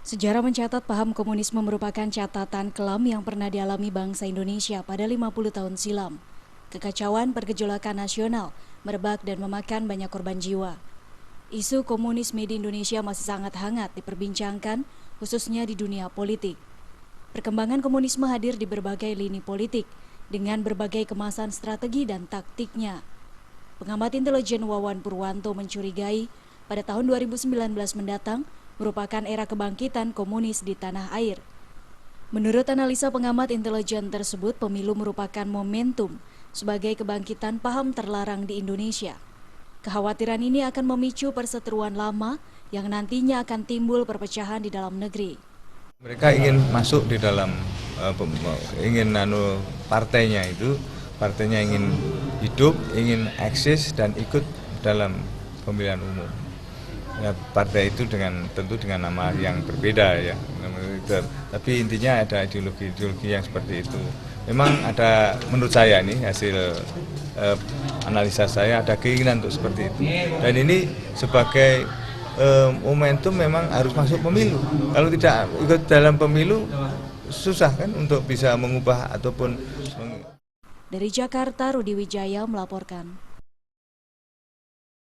Sejarah mencatat paham komunisme merupakan catatan kelam yang pernah dialami bangsa Indonesia pada 50 tahun silam. Kekacauan pergejolakan nasional merebak dan memakan banyak korban jiwa. Isu komunisme di Indonesia masih sangat hangat diperbincangkan, khususnya di dunia politik. Perkembangan komunisme hadir di berbagai lini politik, dengan berbagai kemasan strategi dan taktiknya. Pengamat intelijen Wawan Purwanto mencurigai pada tahun 2019 mendatang merupakan era kebangkitan komunis di tanah air. Menurut analisa pengamat intelijen tersebut, pemilu merupakan momentum sebagai kebangkitan paham terlarang di Indonesia. Kekhawatiran ini akan memicu perseteruan lama yang nantinya akan timbul perpecahan di dalam negeri. Mereka ingin masuk di dalam, partainya ingin hidup, ingin eksis dan ikut dalam pemilihan umum. Ya, partai itu tentu dengan nama yang berbeda ya, tapi intinya ada ideologi yang seperti itu. Memang ada, menurut saya nih hasil analisa saya, ada keinginan untuk seperti itu. Dan ini sebagai momentum memang harus masuk pemilu. Kalau tidak ikut dalam pemilu susah kan untuk bisa mengubah ataupun. Dari Jakarta, Rudi Wijaya melaporkan.